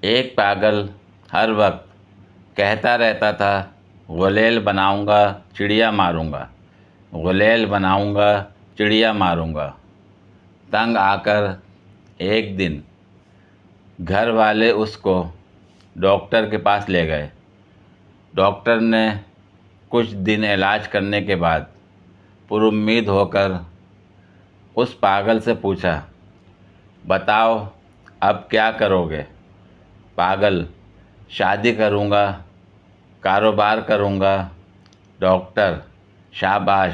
ایک پاگل ہر وقت کہتا رہتا تھا، غلیل بناؤں گا، چڑیا ماروں گا، غلیل بناؤں گا، چڑیا ماروں گا۔ تنگ آ کر ایک دن گھر والے اس کو ڈاکٹر کے پاس لے گئے۔ ڈاکٹر نے کچھ دن علاج کرنے کے بعد پر امید ہو کر اس پاگل سے پوچھا، بتاؤ اب کیا کرو گے؟ پاگل: شادی کروں گا، کاروبار کروں گا۔ ڈاکٹر: شاباش،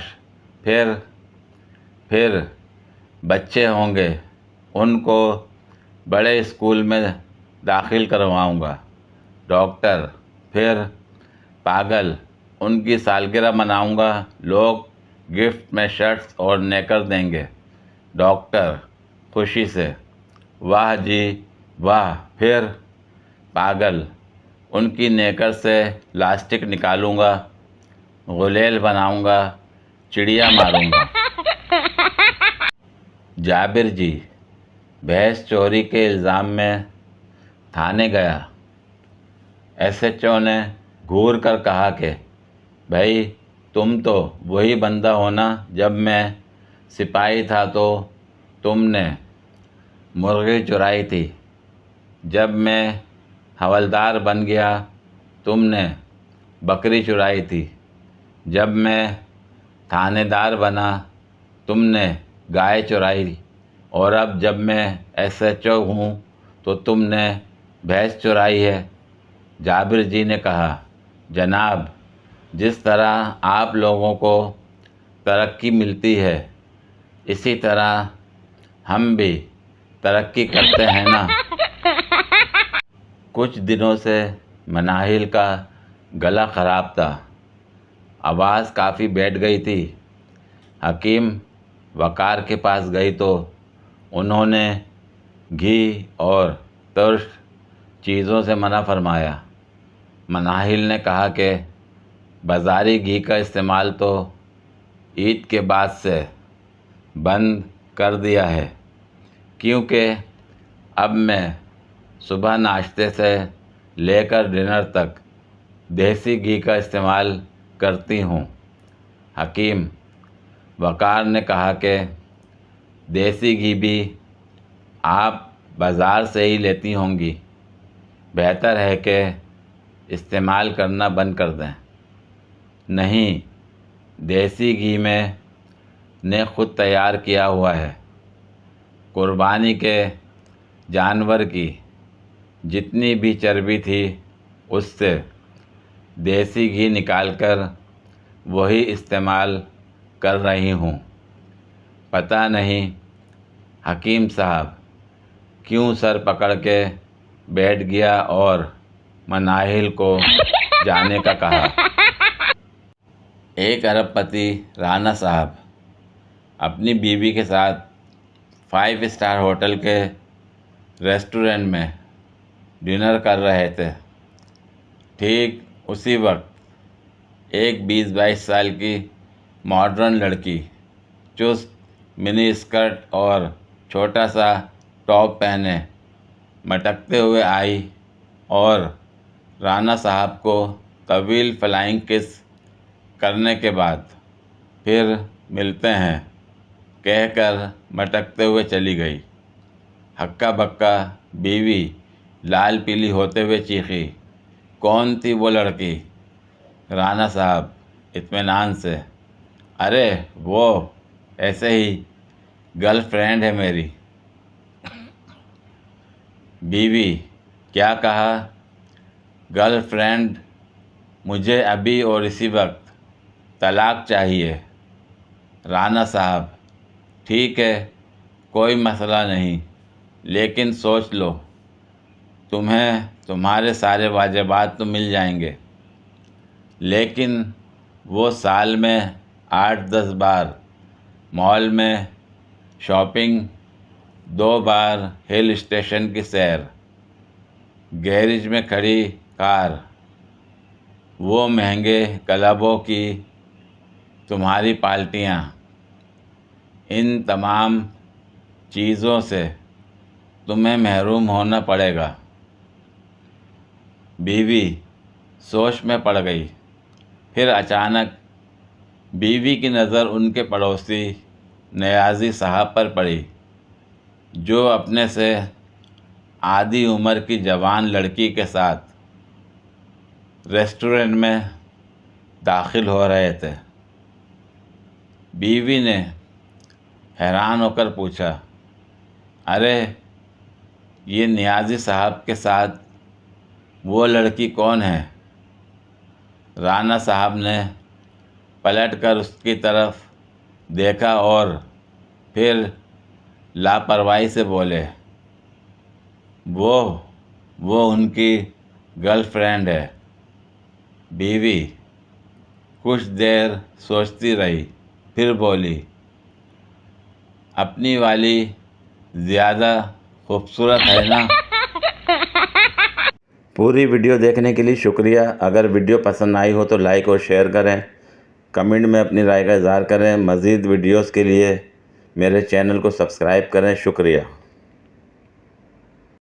پھر بچے ہوں گے، ان کو بڑے اسکول میں داخل کرواؤں گا۔ ڈاکٹر: پھر؟ پاگل: ان کی سالگرہ مناؤں گا، لوگ گفٹ میں شرٹس اور نیکر دیں گے۔ ڈاکٹر خوشی سے: واہ جی واہ، پھر؟ پاگل: ان کی نیکر سے لاسٹک نکالوں گا، غلیل بناؤں گا، چڑیا ماروں گا۔ جابر جی بھینس چوری کے الزام میں تھانے گیا۔ ایس ایچ او نے گھور کر کہا کہ بھئی تم تو وہی بندہ ہو نا، جب میں سپاہی تھا تو تم نے مرغی چرائی تھی، جب میں حوالدار بن گیا تم نے بکری چرائی تھی، جب میں تھانے دار بنا تم نے گائے چرائی، اور اب جب میں ایس ایچ او ہوں تو تم نے بھینس چرائی ہے۔ جابر جی نے کہا، جناب، جس طرح آپ لوگوں کو ترقی ملتی ہے اسی طرح ہم بھی ترقی کرتے ہیں نا۔ کچھ دنوں سے مناہل کا گلا خراب تھا، آواز کافی بیٹھ گئی تھی۔ حکیم وقار کے پاس گئی تو انہوں نے گھی اور ترش چیزوں سے منع فرمایا۔ مناہل نے کہا کہ بازاری گھی کا استعمال تو عید کے بعد سے بند کر دیا ہے، کیونکہ اب میں صبح ناشتے سے لے کر ڈنر تک دیسی گھی کا استعمال کرتی ہوں۔ حکیم وقار نے کہا کہ دیسی گھی بھی آپ بازار سے ہی لیتی ہوں گی، بہتر ہے کہ استعمال کرنا بند کر دیں۔ نہیں، دیسی گھی میں نے خود تیار کیا ہوا ہے، قربانی کے جانور کی جتنی بھی چربی تھی اس سے دیسی گھی نکال کر وہی استعمال کر رہی ہوں۔ پتہ نہیں حکیم صاحب کیوں سر پکڑ کے بیٹھ گیا اور مناہل کو جانے کا کہا۔ ایک ارب پتی رانا صاحب اپنی بیوی کے ساتھ 5 اسٹار ہوٹل کے ریسٹورنٹ میں ڈنر کر رہے تھے۔ ٹھیک اسی وقت ایک 20-22 سال کی ماڈرن لڑکی چست منی اسکرٹ اور چھوٹا سا ٹاپ پہنے مٹکتے ہوئے آئی اور رانا صاحب کو طویل فلائنگ کس کرنے کے بعد پھر ملتے ہیں کہہ کر مٹکتے ہوئے چلی گئی۔ ہکا بکا بیوی لال پیلی ہوتے ہوئے چیخی، کون تھی وہ لڑکی؟ رانا صاحب اطمینان سے، ارے وہ ایسے ہی گرل فرینڈ ہے میری۔ بیوی: کیا کہا؟ Girl friend? مجھے ابھی اور اسی وقت طلاق چاہیے۔ رانا صاحب: ٹھیک ہے، کوئی مسئلہ نہیں، لیکن سوچ لو، تمہیں تمہارے سارے واجبات تو مل جائیں گے، لیکن وہ سال میں 8-10 بار مال میں شاپنگ، 2 بار ہل اسٹیشن کی سیر، گیرج میں کھڑی کار، وہ مہنگے کلبوں کی تمہاری پارٹیاں، ان تمام چیزوں سے تمہیں محروم ہونا پڑے گا۔ بیوی سوچ میں پڑ گئی۔ پھر اچانک بیوی کی نظر ان کے پڑوسی نیازی صاحب پر پڑی، جو اپنے سے آدھی عمر کی جوان لڑکی کے ساتھ ریسٹورنٹ میں داخل ہو رہے تھے۔ بیوی نے حیران ہو کر پوچھا، ارے یہ نیازی صاحب کے ساتھ وہ لڑکی کون ہے؟ رانا صاحب نے پلٹ کر اس کی طرف دیکھا اور پھر لاپرواہی سے بولے، وہ ان کی گرل فرینڈ ہے۔ بیوی کچھ دیر سوچتی رہی، پھر بولی، اپنی والی زیادہ خوبصورت ہے نا؟ پوری ویڈیو دیکھنے کے لیے شکریہ۔ اگر ویڈیو پسند آئی ہو تو لائک اور شیئر کریں، کمنٹ میں اپنی رائے کا اظہار کریں۔ مزید ویڈیوز کے لیے میرے چینل کو سبسکرائب کریں۔ شکریہ۔